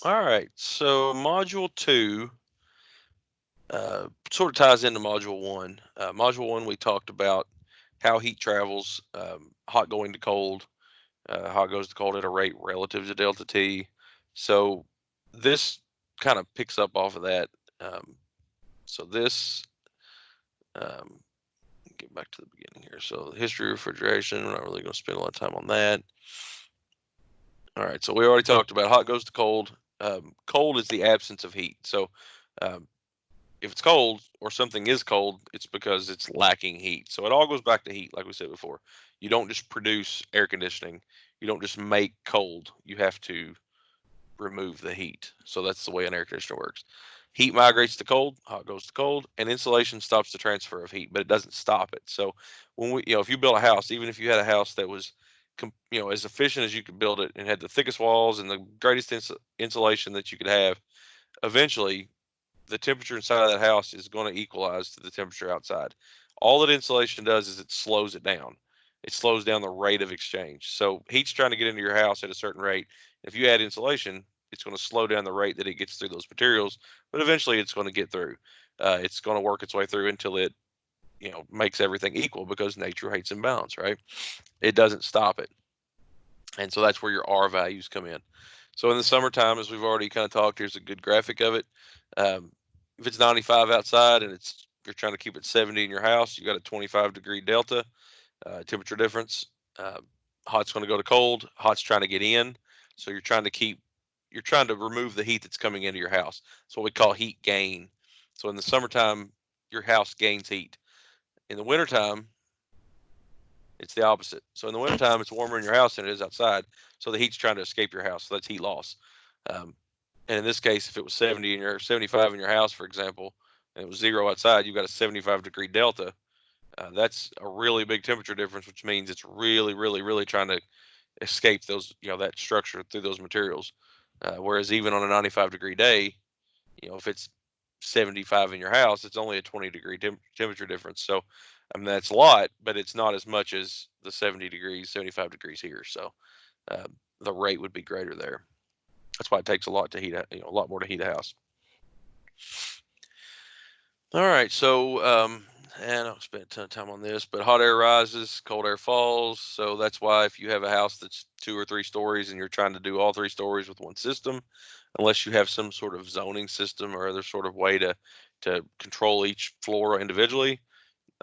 All right, so module 2 sort of ties into module 1. Module 1, we talked about how heat travels, hot going to cold, how it goes to cold at a rate relative to delta T. So this kind of picks up off of that. So this, um, get back to the beginning here. So history of refrigeration, we're not really going to spend a lot of time on that. All right, so we already talked about hot goes to cold. Cold is the absence of heat. So um, if it's cold or something is cold, it's because it's lacking heat. So it all goes back to heat, like we said before. You don't just produce air conditioning. You don't just make cold. You have to remove the heat. So that's the way an air conditioner works. Heat migrates to cold, hot goes to cold, and insulation stops the transfer of heat, but it doesn't stop it. So when if you build a house, even if you had a house that was, as efficient as you could build it and had the thickest walls and the greatest insulation that you could have, eventually the temperature inside of that house is going to equalize to the temperature outside. All that insulation does is it slows it down. It slows down the rate of exchange. So heat's trying to get into your house at a certain rate. If you add insulation, it's going to slow down the rate that it gets through those materials, but eventually it's going to get through. It's going to work its way through until it, makes everything equal because nature hates imbalance, right? It doesn't stop it. And so that's where your R values come in. So in the summertime, as we've already kind of talked, here's a good graphic of it. Um, if it's 95 outside and you're trying to keep it 70 in your house, you got a 25-degree delta temperature difference. Uh, Hot's going to go to cold. Hot's trying to get in, so you're trying to remove the heat that's coming into your house. It's what we call heat gain. So in the summertime, your house gains heat. In the wintertime, it's the opposite. So in the wintertime, it's warmer in your house than it is outside. So the heat's trying to escape your house. So that's heat loss. Um, and in this case, if it was 75 in your house, for example, and it was 0 outside, you've got a 75-degree delta. That's a really big temperature difference, which means it's really, really, really trying to escape that structure through those materials. Whereas even on a 95-degree day, if it's 75 in your house, it's only a 20-degree temperature difference. So, I mean, that's a lot, but it's not as much as the 70 degrees, 75 degrees here. So, uh, the rate would be greater there. That's why it takes a lot to a lot more to heat a house. All right. So, and I'll spend a ton of time on this, but hot air rises, cold air falls. So that's why if you have a house that's 2 or 3 stories and you're trying to do all 3 stories with one system, unless you have some sort of zoning system or other sort of way to control each floor individually,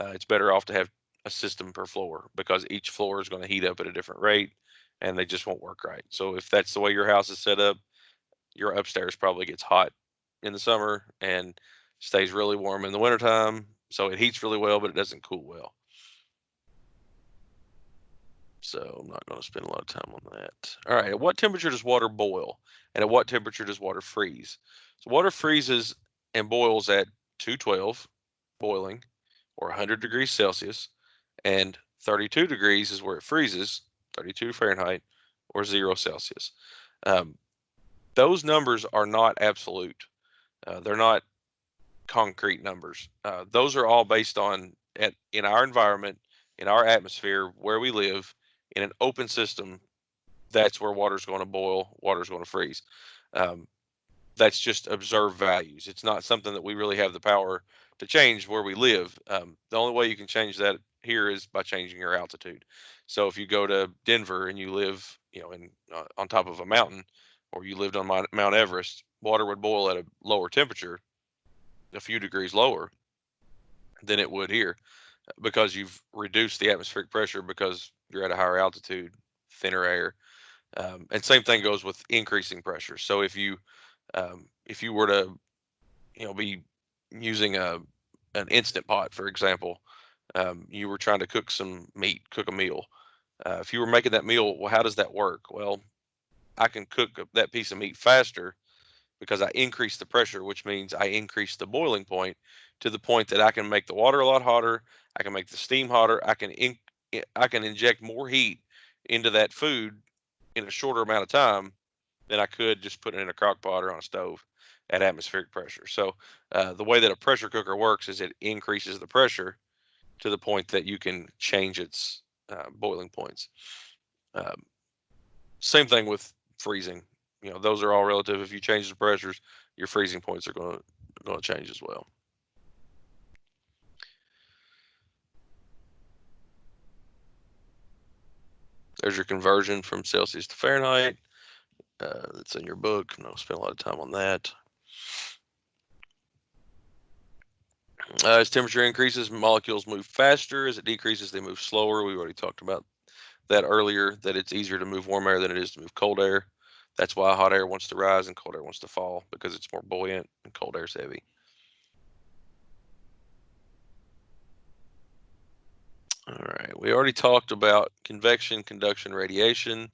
it's better off to have a system per floor because each floor is going to heat up at a different rate and they just won't work right. So if that's the way your house is set up, your upstairs probably gets hot in the summer and stays really warm in the wintertime. So it heats really well, but it doesn't cool well. So I'm not going to spend a lot of time on that. All right. At what temperature does water boil? And at what temperature does water freeze? So water freezes and boils at 212 boiling or 100 degrees Celsius, and 32 degrees is where it freezes, 32 Fahrenheit or 0 Celsius. Um, those numbers are not absolute. They're not concrete numbers. Those are all based on in our environment, in our atmosphere, where we live, in an open system. That's where water's going to boil, water's going to freeze. Um, that's just observed values. It's not something that we really have the power to change where we live. The only way you can change that here is by changing your altitude. So if you go to Denver and you live, in on top of a mountain, or you lived on Mount Everest, water would boil at a lower temperature, a few degrees lower than it would here, because you've reduced the atmospheric pressure because you're at a higher altitude, thinner air. And same thing goes with increasing pressure. So if you were to be using an instant pot, for example, you were trying to cook some meat, cook a meal. If you were making that meal, well, how does that work? Well, I can cook that piece of meat faster because I increase the pressure, which means I increase the boiling point to the point that I can make the water a lot hotter. I can make the steam hotter. I can inject more heat into that food in a shorter amount of time than I could just put it in a crock pot or on a stove at atmospheric pressure. So the way that a pressure cooker works is it increases the pressure to the point that you can change its boiling points. Um, Same thing with freezing. those are all relative. If you change the pressures, your freezing points are going to change as well. There's your conversion from Celsius to Fahrenheit. That's in your book. I'm not going to spend a lot of time on that. As temperature increases, molecules move faster. As it decreases, they move slower. We already talked about that earlier, that it's easier to move warm air than it is to move cold air. That's why hot air wants to rise and cold air wants to fall, because it's more buoyant and cold air is heavy. All right, we already talked about convection, conduction, radiation.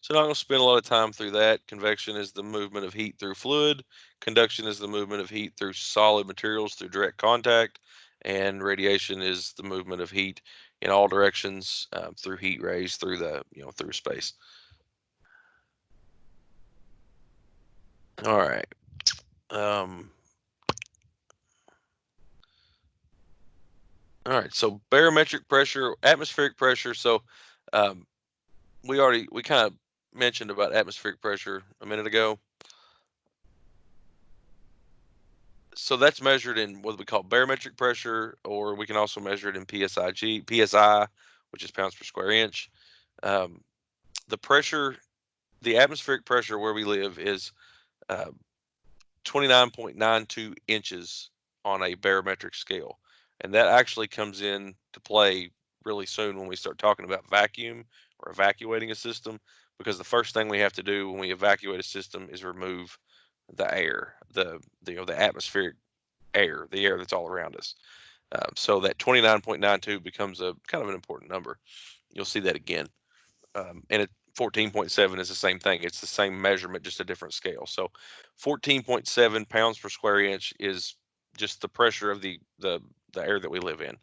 So not going to spend a lot of time through that. Convection is the movement of heat through fluid. Conduction is the movement of heat through solid materials through direct contact. And radiation is the movement of heat in all directions through heat rays through through space. All right. All right. So barometric pressure, atmospheric pressure. So um, we kind of mentioned about atmospheric pressure a minute ago. So that's measured in what we call barometric pressure, or we can also measure it in PSI, which is pounds per square inch. Um, the pressure, the atmospheric pressure where we live is uh, 29.92 inches on a barometric scale. And that actually comes in to play really soon when we start talking about vacuum or evacuating a system, because the first thing we have to do when we evacuate a system is remove the air, the atmospheric air, the air that's all around us. So that 29.92 becomes a kind of an important number. You'll see that again. And it 14.7 is the same thing. It's the same measurement, just a different scale. So 14.7 pounds per square inch is just the pressure of the air that we live in.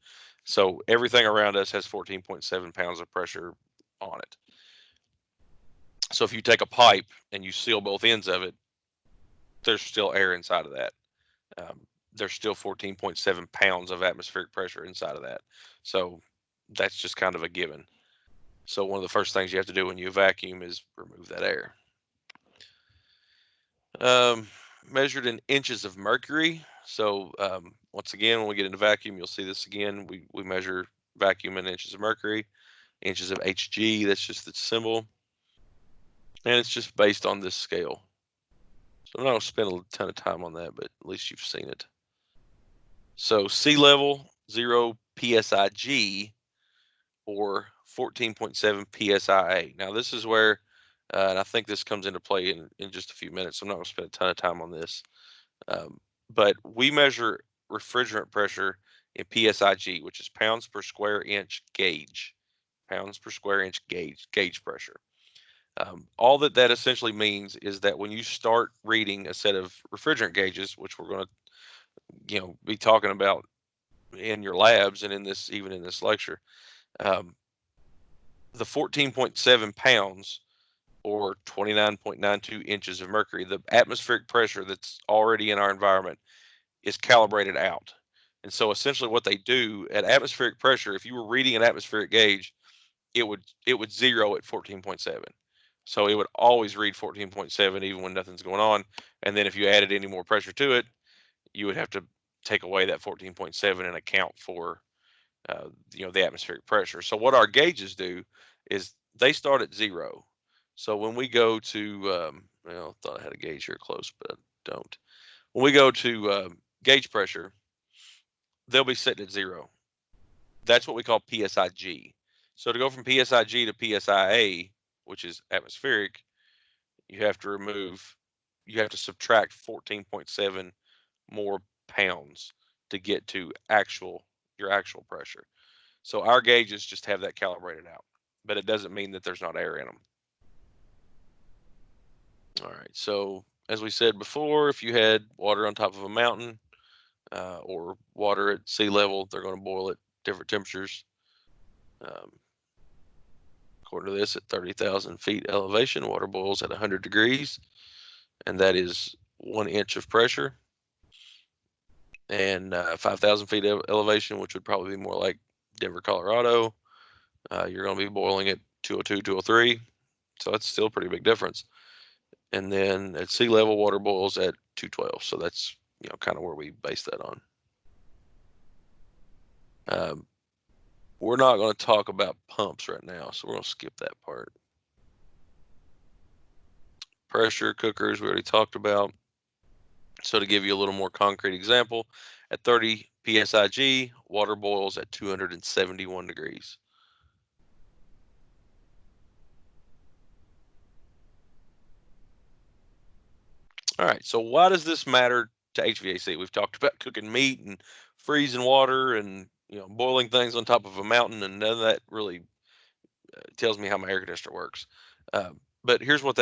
So everything around us has 14.7 pounds of pressure on it. So if you take a pipe and you seal both ends of it, there's still air inside of that. Um, there's still 14.7 pounds of atmospheric pressure inside of that. So that's just kind of a given. So one of the first things you have to do when you vacuum is remove that air. Um, Measured in inches of mercury. So once again, when we get into vacuum, you'll see this again. We measure vacuum in inches of mercury, inches of Hg. That's just the symbol, and it's just based on this scale. So I'm not going to spend a ton of time on that, but at least you've seen it. So sea level, 0 psig, or 14.7 psia. Now this is where, and I think this comes into play in just a few minutes, so I'm not going to spend a ton of time on this. But we measure refrigerant pressure in psig, which is pounds per square inch gauge. Pounds per square inch gauge pressure. All that essentially means is that when you start reading a set of refrigerant gauges, which we're going to be talking about in your labs and even in this lecture, the 14.7 pounds or 29.92 inches of mercury, the atmospheric pressure that's already in our environment, is calibrated out. And so essentially what they do at atmospheric pressure, if you were reading an atmospheric gauge, it would zero at 14.7. So it would always read 14.7 even when nothing's going on. And then if you added any more pressure to it, you would have to take away that 14.7 and account for the atmospheric pressure. So what our gauges do is they start at 0. So when we go to, I thought I had a gauge here close, but I don't. When we go to gauge pressure, they'll be set at 0. That's what we call PSIG. So to go from PSIG to PSIA, which is atmospheric, you have to subtract 14.7 more pounds to get to your actual pressure. So our gauges just have that calibrated out, but it doesn't mean that there's not air in them. All right. So as we said before, if you had water on top of a mountain or water at sea level, they're going to boil at different temperatures. According to this, at 30,000 feet elevation, water boils at 100 degrees, and that is 1 inch of pressure. And 5,000 feet elevation, which would probably be more like Denver, Colorado, you're going to be boiling at 202, 203. So that's still a pretty big difference. and then at sea level, water boils at 212. So that's, kind of where we base that on. We're not going to talk about pumps right now, so we're going to skip that part. Pressure cookers, we already talked about. So to give you a little more concrete example, at 30 psig, water boils at 271 degrees. All right, so why does this matter to HVAC? We've talked about cooking meat and freezing water and boiling things on top of a mountain, and none of that really tells me how my air conditioner works. But here's what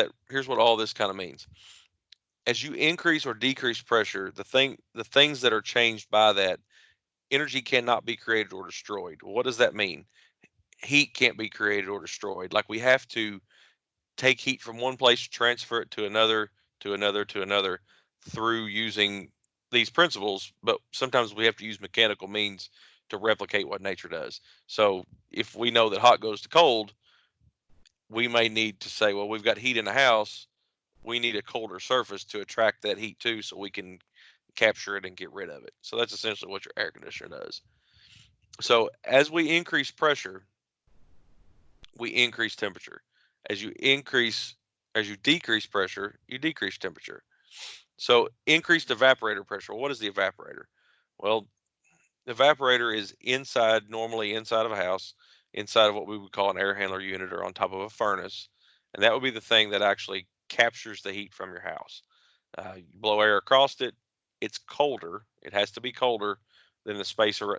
all this kind of means. As you increase or decrease pressure, the things that are changed by that, energy cannot be created or destroyed. What does that mean? Heat can't be created or destroyed. Like, we have to take heat from one place, transfer it to another, to another, to another, through using these principles. But sometimes we have to use mechanical means to replicate what nature does. So if we know that hot goes to cold, we may need to say, well, we've got heat in the house, we need a colder surface to attract that heat too, so we can capture it and get rid of it. So that's essentially what your air conditioner does. So as we increase pressure, we increase temperature. As you decrease pressure, you decrease temperature. So increased evaporator pressure. What is the evaporator? Well, the evaporator is normally inside of a house, inside of what we would call an air handler unit, or on top of a furnace. And that would be the thing that actually captures the heat from your house. You blow air across it, it's colder. It has to be colder than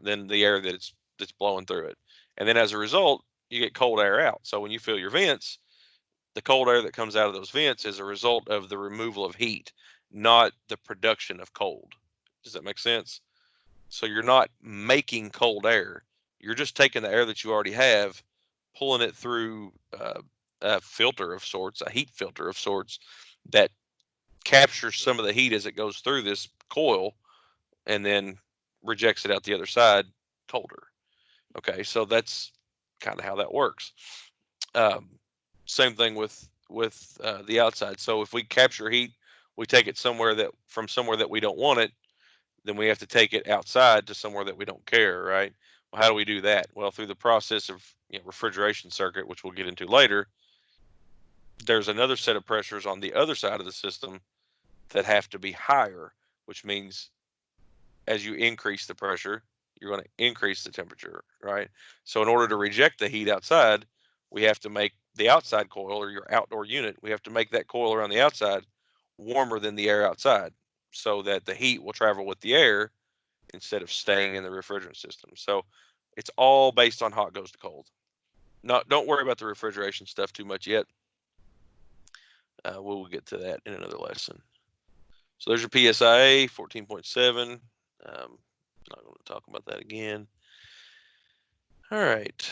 than the air that's blowing through it. And then as a result, you get cold air out. So when you fill your vents, the cold air that comes out of those vents is a result of the removal of heat, not the production of cold. Does that make sense? So you're not making cold air. You're just taking the air that you already have, pulling it through a filter of sorts, a heat filter of sorts, that captures some of the heat as it goes through this coil, and then rejects it out the other side colder. Okay, so that's kind of how that works. Um, Same thing with the outside. So if we capture heat, we take it somewhere that we don't want it, then we have to take it outside to somewhere that we don't care, right? Well, how do we do that? Well, through the process of refrigeration circuit, which we'll get into later. There's another set of pressures on the other side of the system that have to be higher, which means as you increase the pressure, you're going to increase the temperature, right? So in order to reject the heat outside, we have to make the outside coil, or your outdoor unit, we have to make that coil around the outside warmer than the air outside, so that the heat will travel with the air instead of staying in the refrigerant system. So it's all based on hot goes to cold. Don't worry about the refrigeration stuff too much yet. We'll get to that in another lesson. So there's your PSIA 14.7. Not going to talk about that again. All right,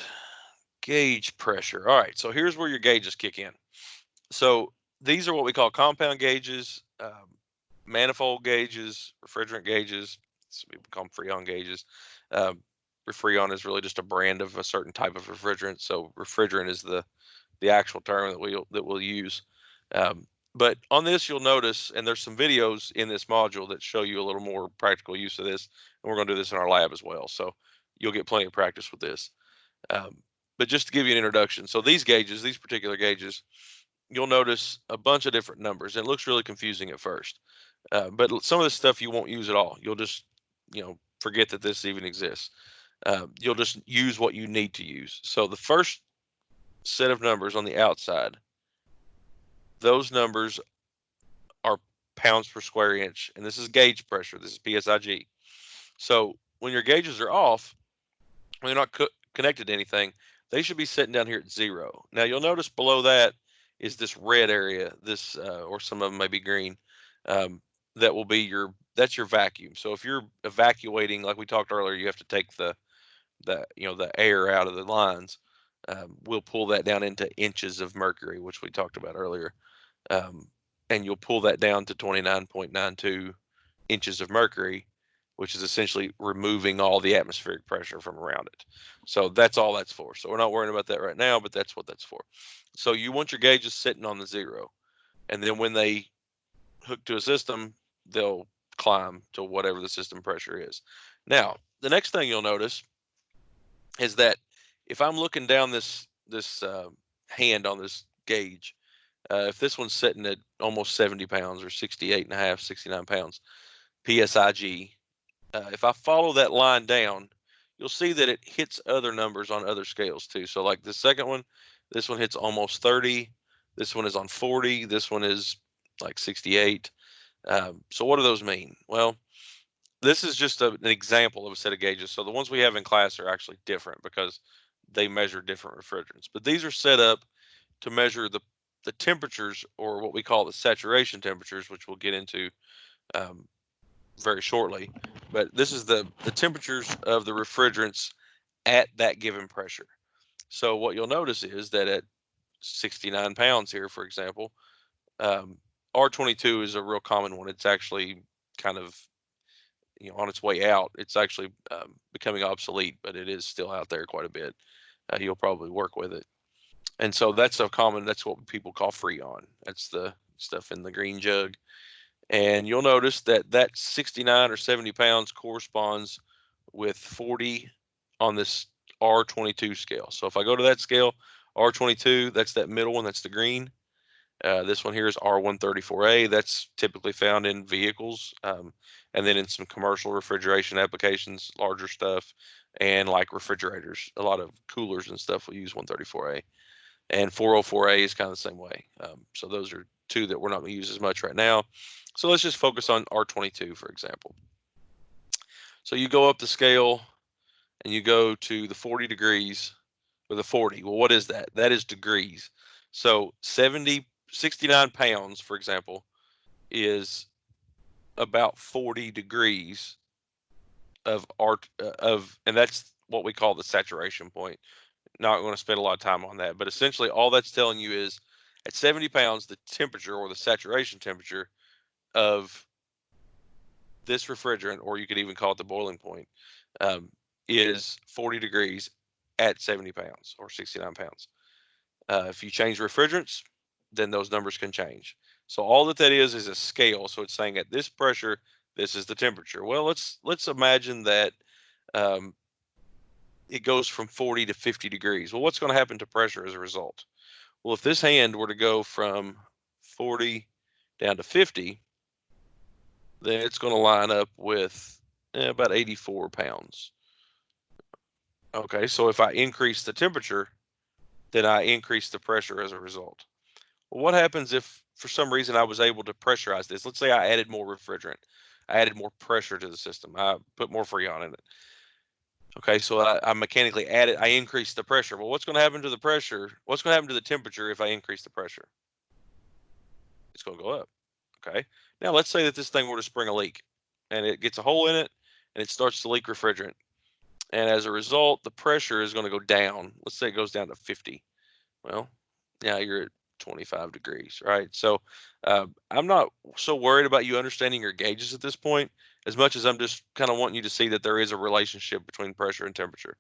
gauge pressure. All right, so here's where your gauges kick in. So these are what we call compound gauges, manifold gauges, refrigerant gauges. So we call them Freon gauges. Freon is really just a brand of a certain type of refrigerant. So refrigerant is the actual term that we'll use. But on this, you'll notice, and there's some videos in this module that show you a little more practical use of this, and we're going to do this in our lab as well. So you'll get plenty of practice with this. But just to give you an introduction, so these particular gauges, you'll notice a bunch of different numbers, and it looks really confusing at first. But some of this stuff you won't use at all. You'll just, forget that this even exists. You'll just use what you need to use. So the first set of numbers on the outside, those numbers are pounds per square inch, and this is gauge pressure. This is PSIG. So when your gauges are off, when they're not connected to anything, they should be sitting down here at 0. Now you'll notice below that is this red area, this or some of them may be green. That will be that's your vacuum. So if you're evacuating, like we talked earlier, you have to take the air out of the lines. We'll pull that down into inches of mercury, which we talked about earlier. And you'll pull that down to 29.92 inches of mercury, which is essentially removing all the atmospheric pressure from around it. So that's all that's for. So we're not worrying about that right now, but that's what that's for. So you want your gauges sitting on the 0. and then when they hook to a system, they'll climb to whatever the system pressure is. Now, the next thing you'll notice is that if I'm looking down this hand on this gauge, if this one's sitting at almost 70 pounds or 68 and a half, 69 pounds PSIG, if I follow that line down, you'll see that it hits other numbers on other scales too. So like the second one, this one hits almost 30. This one is on 40. This one is like 68. So what do those mean? Well, this is just an example of a set of gauges. So the ones we have in class are actually different because they measure different refrigerants. But these are set up to measure the temperatures, or what we call the saturation temperatures, which we'll get into um, very shortly. But this is the temperatures of the refrigerants at that given pressure. So what you'll notice is that at 69 pounds here, for example, R22 is a real common one. It's actually kind of on its way out. It's actually becoming obsolete, but it is still out there quite a bit. You'll probably work with it. And so that's that's what people call Freon. That's the stuff in the green jug. And you'll notice that that 69 or 70 pounds corresponds with 40 on this R22 scale. So if I go to that scale, R22, that's that middle one, that's the green. This one here is R134A. That's typically found in vehicles, and then in some commercial refrigeration applications, larger stuff, and like refrigerators. A lot of coolers and stuff will use 134A. And 404A is kind of the same way. So those are two that we're not going to use as much right now. So let's just focus on R22, for example. So you go up the scale and you go to the 40 degrees with a 40. Well, what is that? That is degrees. So 69 pounds, for example, is about 40 degrees of and that's what we call the saturation point. Not going to spend a lot of time on that, but essentially all that's telling you is at 70 pounds, the temperature, or the saturation temperature of this refrigerant, or you could even call it the boiling point, is 40 degrees at 70 pounds or 69 pounds. If you change refrigerants, then those numbers can change. So all that is a scale. So it's saying at this pressure, this is the temperature. Well, let's imagine that it goes from 40 to 50 degrees. Well, what's going to happen to pressure as a result? Well, if this hand were to go from 40 down to 50, then it's going to line up with about 84 pounds. Okay, so if I increase the temperature, then I increase the pressure as a result. Well, what happens if for some reason I was able to pressurize this? Let's say I added more refrigerant. I added more pressure to the system. I put more Freon in it. Okay, so I mechanically added, I increased the pressure. Well, what's going to happen to the pressure? What's going to happen to the temperature if I increase the pressure? It's going to go up. Okay, now let's say that this thing were to spring a leak and it gets a hole in it and it starts to leak refrigerant. And as a result, the pressure is going to go down. Let's say it goes down to 50. Well, now you're at 25 degrees, right? So I'm not so worried about you understanding your gauges at this point, as much as I'm just kind of wanting you to see that there is a relationship between pressure and temperature.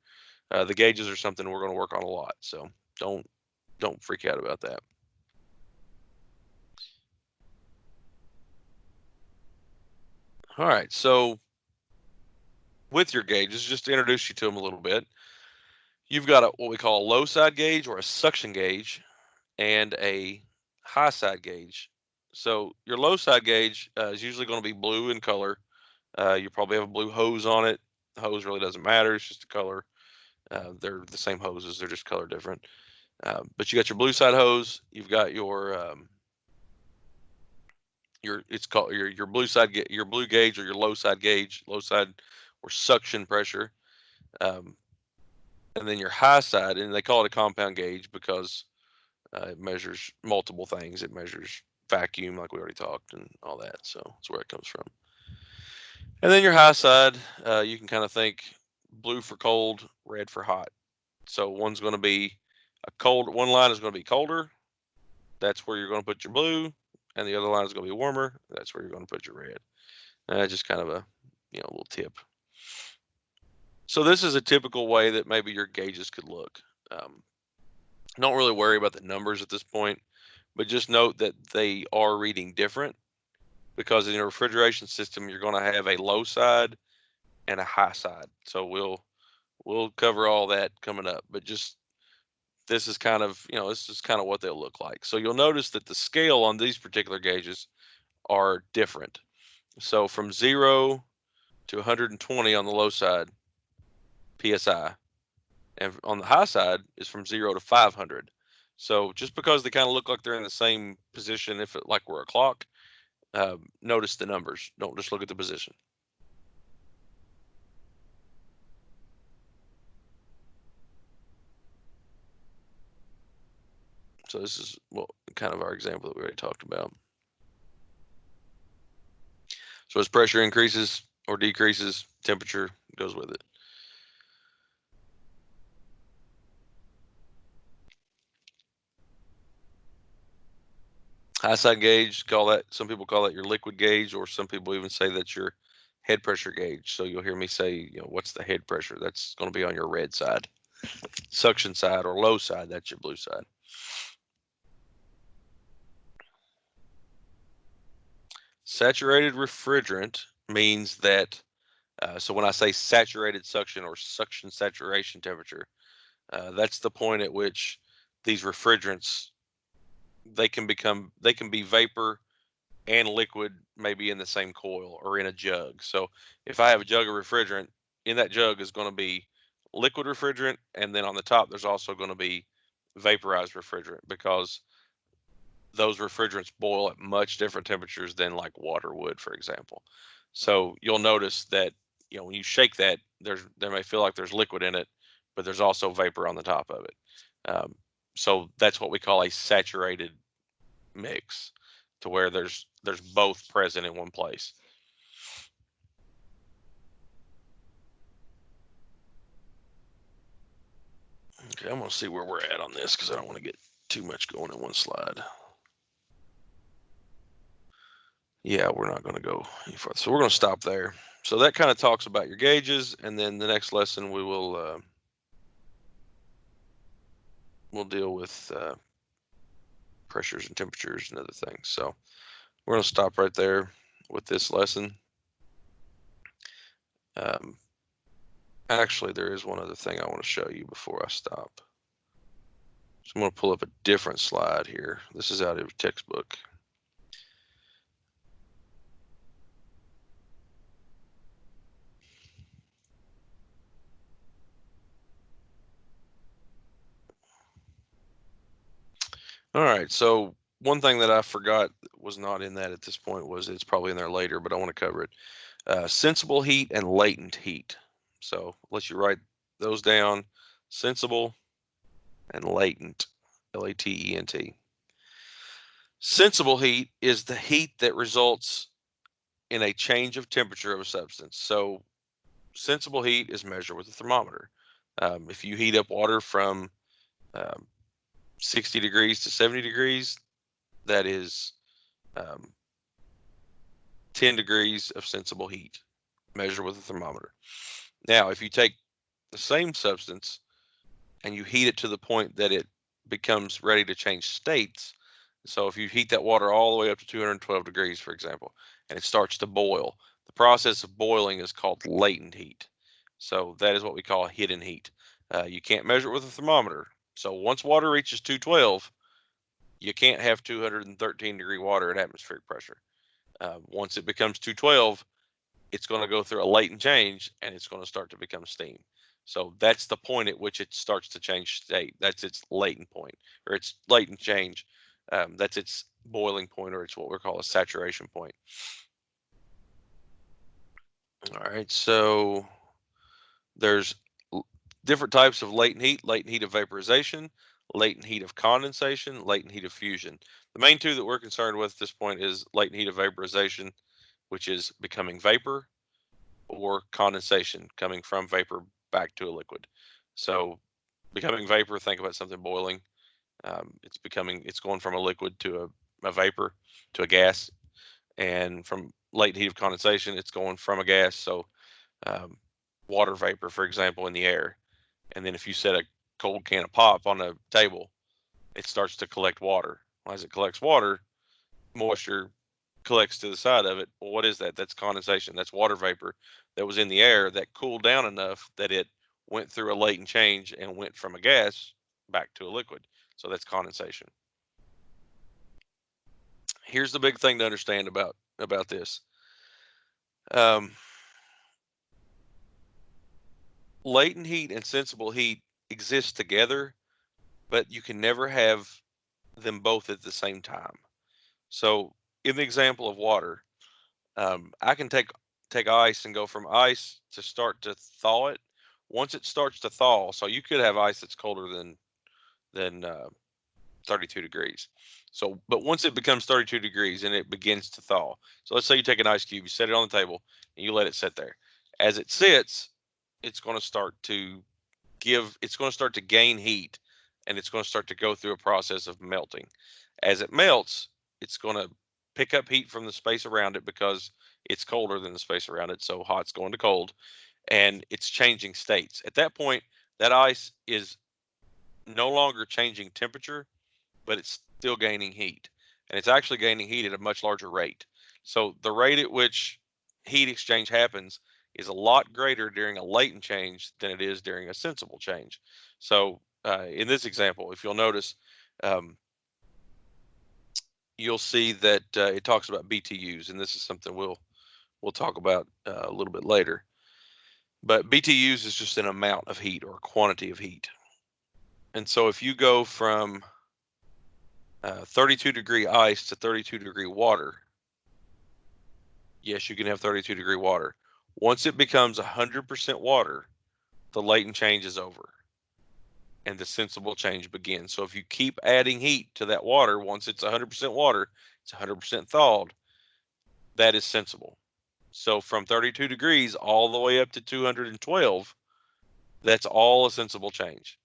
The gauges are something we're going to work on a lot, so don't freak out about that. All right, so with your gauges, just to introduce you to them a little bit, you've got what we call a low side gauge or a suction gauge, and a high side gauge. So your low side gauge is usually going to be blue in color. You probably have a blue hose on it. The hose really doesn't matter. It's just a color. They're the same hoses. They're just color different. But you got your blue side hose. You've got it's called your blue side, your blue gauge, or your low side gauge, low side or suction pressure. And then your high side, and they call it a compound gauge because it measures multiple things. It measures vacuum, like we already talked, and all that. So that's where it comes from. And then your high side, you can kind of think blue for cold, red for hot. So one's going to be one line is going to be colder. That's where you're going to put your blue, and the other line is going to be warmer. That's where you're going to put your red. Just kind of a little tip. So this is a typical way that maybe your gauges could look. Don't really worry about the numbers at this point, but just note that they are reading different, because in a refrigeration system, you're going to have a low side and a high side. So we'll cover all that coming up, but just this is kind of, this is kind of what they'll look like. So you'll notice that the scale on these particular gauges are different. So from 0 to 120 on the low side, PSI, and on the high side is from 0 to 500. So just because they kind of look like they're in the same position, if it like we're a clock, notice the numbers. Don't just look at the position. So this is kind of our example that we already talked about. So as pressure increases or decreases, temperature goes with it. High side gauge, some people call that your liquid gauge, or some people even say that's your head pressure gauge. So you'll hear me say, what's the head pressure? That's going to be on your red side. Suction side or low side, that's your blue side. Saturated refrigerant means that, so when I say saturated suction or suction saturation temperature, that's the point at which these refrigerants, they can be vapor and liquid, maybe in the same coil or in a jug. So if I have a jug of refrigerant, in that jug is going to be liquid refrigerant, and then on the top there's also going to be vaporized refrigerant, because those refrigerants boil at much different temperatures than like water would, for example. So you'll notice that, when you shake that, there may feel like there's liquid in it, but there's also vapor on the top of it. So that's what we call a saturated mix, to where there's both present in one place. Okay, I'm going to see where we're at on this, because I don't want to get too much going in one slide. Yeah, we're not going to go any further. So we're going to stop there. So that kind of talks about your gauges, and then the next lesson we will we'll deal with pressures and temperatures and other things. So we're going to stop right there with this lesson. Actually, there is one other thing I want to show you before I stop. So I'm going to pull up a different slide here. This is out of your textbook. All right, so one thing that I forgot was not in that at this point was, it's probably in there later, but I want to cover it. Sensible heat and latent heat. So let you write those down: sensible and latent, latent. Sensible heat is the heat that results in a change of temperature of a substance. So sensible heat is measured with a thermometer. If you heat up water from 60 degrees to 70 degrees, that is 10 degrees of sensible heat, measured with a thermometer. Now, if you take the same substance and you heat it to the point that it becomes ready to change states, so if you heat that water all the way up to 212 degrees, for example, and it starts to boil, the process of boiling is called latent heat. So that is what we call hidden heat. You can't measure it with a thermometer. So once water reaches 212, you can't have 213 degree water at atmospheric pressure. Once it becomes 212, it's going to go through a latent change, and it's going to start to become steam. So that's the point at which it starts to change state. That's its latent point, or its latent change. That's its boiling point, or it's what we call a saturation point. All right, so there's different types of latent heat of vaporization, latent heat of condensation, latent heat of fusion. The main two that we're concerned with at this point is latent heat of vaporization, which is becoming vapor, or condensation, coming from vapor back to a liquid. So becoming vapor, think about something boiling. It's going from a liquid to a vapor to a gas. And from latent heat of condensation, it's going from a gas. So water vapor, for example, in the air. And then if you set a cold can of pop on a table, it starts to collect water. As it collects water, moisture collects to the side of it. Well, what is that? That's condensation. That's water vapor that was in the air that cooled down enough that it went through a latent change and went from a gas back to a liquid. So that's condensation. Here's the big thing to understand about this. Um, Latent heat and sensible heat exist together, but you can never have them both at the same time. So, in the example of water, I can take ice and go from ice to start to thaw it. Once it starts to thaw, so you could have ice that's colder than 32 degrees. So, but once it becomes 32 degrees and it begins to thaw, so let's say you take an ice cube, you set it on the table, and you let it sit there. As it sits, it's going to start to it's going to start to gain heat, and it's going to start to go through a process of melting. As it melts, it's going to pick up heat from the space around it because it's colder than the space around it. So hot's going to cold, and it's changing states. At that point, that ice is no longer changing temperature, but it's still gaining heat. And it's actually gaining heat at a much larger rate. So the rate at which heat exchange happens is a lot greater during a latent change than it is during a sensible change. So in this example, if you'll notice, um, you'll see that it talks about BTUs, and this is something we'll talk about a little bit later. But BTUs is just an amount of heat or quantity of heat. And so if you go from 32-degree ice to 32-degree water, yes, you can have 32-degree water. Once it becomes 100% water, the latent change is over and the sensible change begins. So if you keep adding heat to that water, once it's 100% water, it's 100% thawed, that is sensible. So from 32 degrees all the way up to 212, that's all a sensible change.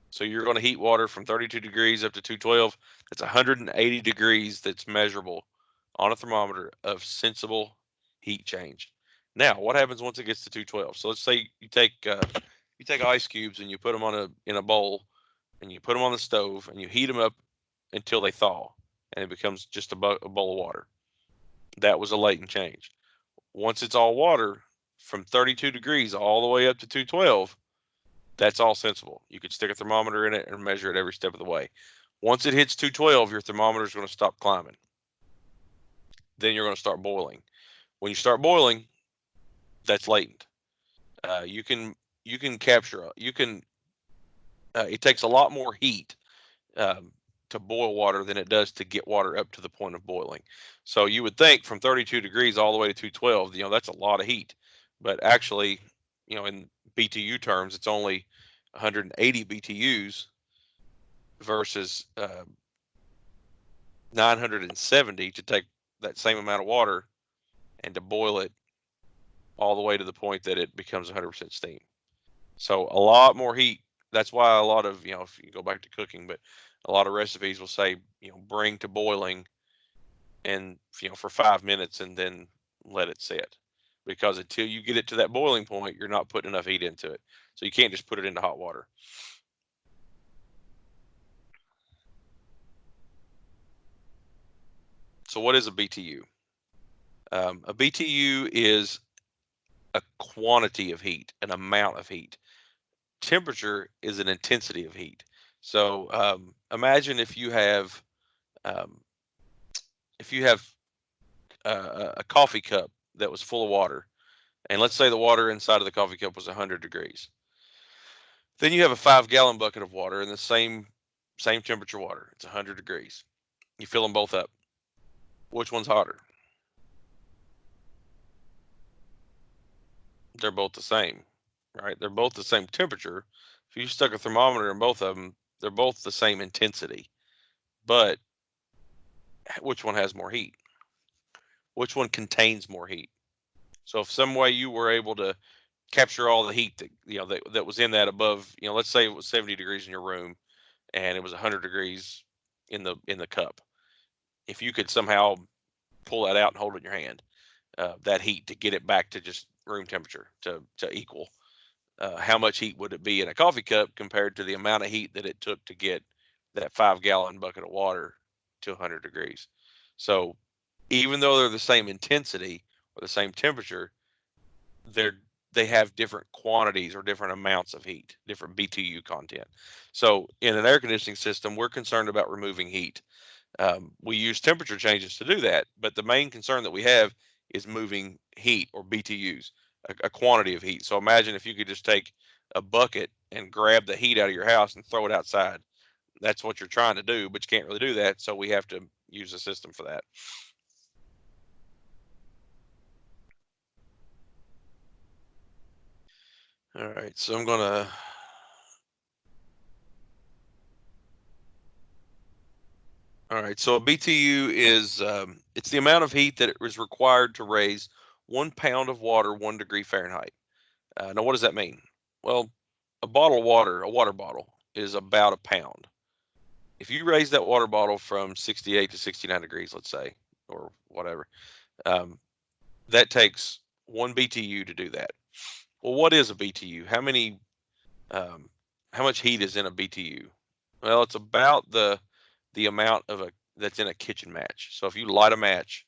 So you're going to heat water from 32 degrees up to 212. That's 180 degrees that's measurable on a thermometer of sensible heat change. Now, what happens once it gets to 212? So let's say you take ice cubes and you put them in a bowl and you put them on the stove and you heat them up until they thaw and it becomes just a bowl of water. That was a latent change. Once it's all water from 32 degrees all the way up to 212, that's all sensible. You could stick a thermometer in it and measure it every step of the way. Once it hits 212, your thermometer is going to stop climbing. Then you're going to start boiling. When you start boiling, that's latent. You can capture. You can. It takes a lot more heat um, to boil water than it does to get water up to the point of boiling. So you would think from 32 degrees all the way to 212, that's a lot of heat. But actually, in BTU terms, it's only 180 BTUs versus 970 to take that same amount of water and to boil it all the way to the point that it becomes 100% steam. So a lot more heat. That's why a lot of, if you go back to cooking, but a lot of recipes will say, bring to boiling and, for 5 minutes and then let it sit. Because until you get it to that boiling point, you're not putting enough heat into it. So you can't just put it into hot water. So what is a BTU? A BTU is a quantity of heat, an amount of heat. Temperature is an intensity of heat. So imagine um, if you have a coffee cup that was full of water, and let's say the water inside of the coffee cup was 100 degrees. Then you have a 5-gallon bucket of water in the same temperature water. It's 100 degrees. You fill them both up. Which one's hotter? They're both the same, right? They're both the same temperature. If you stuck a thermometer in both of them, they're both the same intensity. But which one has more heat? Which one contains more heat? So if some way you were able to capture all the heat that was in that above, let's say it was 70 degrees in your room and it was 100 degrees in the cup. If you could somehow pull that out and hold it in your hand, that heat to get it back to just room temperature to equal, how much heat would it be in a coffee cup compared to the amount of heat that it took to get that 5-gallon bucket of water to 100 degrees. So even though they're the same intensity or the same temperature, they're they have different quantities or different amounts of heat, different BTU content. So in an air conditioning system, we're concerned about removing heat. We use temperature changes to do that, but the main concern that we have is moving heat or BTUs, a quantity of heat. So imagine if you could just take a bucket and grab the heat out of your house and throw it outside. That's what you're trying to do, but you can't really do that. So we have to use a system for that. All right, so I'm gonna. All right, so a BTU is it's the amount of heat that is required to raise 1 pound of water 1 degree Fahrenheit. Now, what does that mean? Well, a bottle of water, a water bottle, is about a pound. If you raise that water bottle from 68 to 69 degrees, let's say, or whatever, um, that takes 1 BTU to do that. Well, what is a BTU? Um, how much heat is in a BTU? Well, it's about the amount of a that's in a kitchen match. So if you light a match,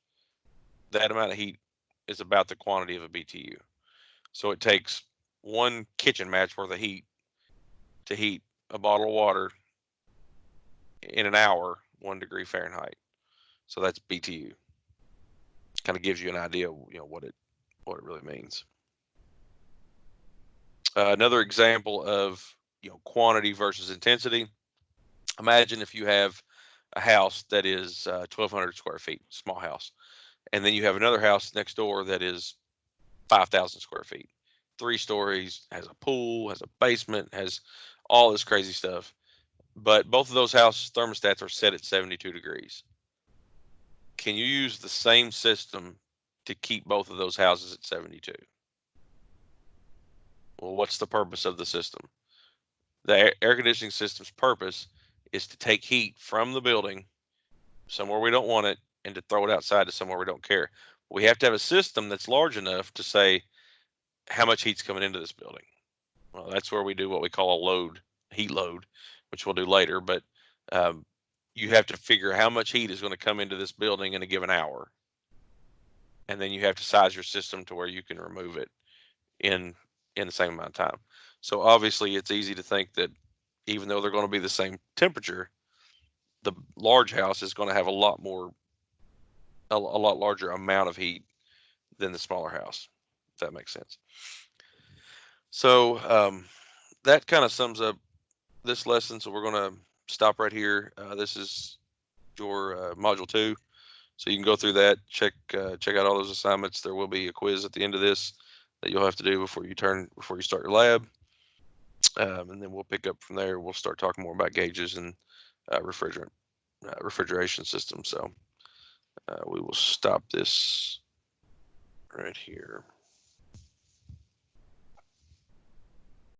that amount of heat is about the quantity of a BTU. So it takes one kitchen match worth of heat to heat a bottle of water in an hour, 1 degree Fahrenheit. So that's BTU. Kind of gives you an idea, what it really means. Another example of quantity versus intensity. Imagine if you have a house that is 1,200 square feet, small house, and then you have another house next door that is 5,000 square feet, 3 stories, has a pool, has a basement, has all this crazy stuff. But both of those house thermostats are set at 72 degrees. Can you use the same system to keep both of those houses at 72? Well, what's the purpose of the system? The air conditioning system's purpose is to take heat from the building somewhere we don't want it and to throw it outside to somewhere we don't care. We have to have a system that's large enough to say how much heat's coming into this building. Well, that's where we do what we call a load, heat load, which we'll do later. But um, you have to figure how much heat is going to come into this building in a given hour, and then you have to size your system to where you can remove it in the same amount of time. So obviously, it's easy to think that even though they're going to be the same temperature, the large house is going to have a lot larger amount of heat than the smaller house. If that makes sense. So that kind of sums up this lesson. So we're going to stop right here. This is your module 2. So you can go through that, check out all those assignments. There will be a quiz at the end of this that you'll have to do before you start your lab. And then we'll pick up from there. We'll start talking more about gauges and refrigeration systems. So we will stop this right here.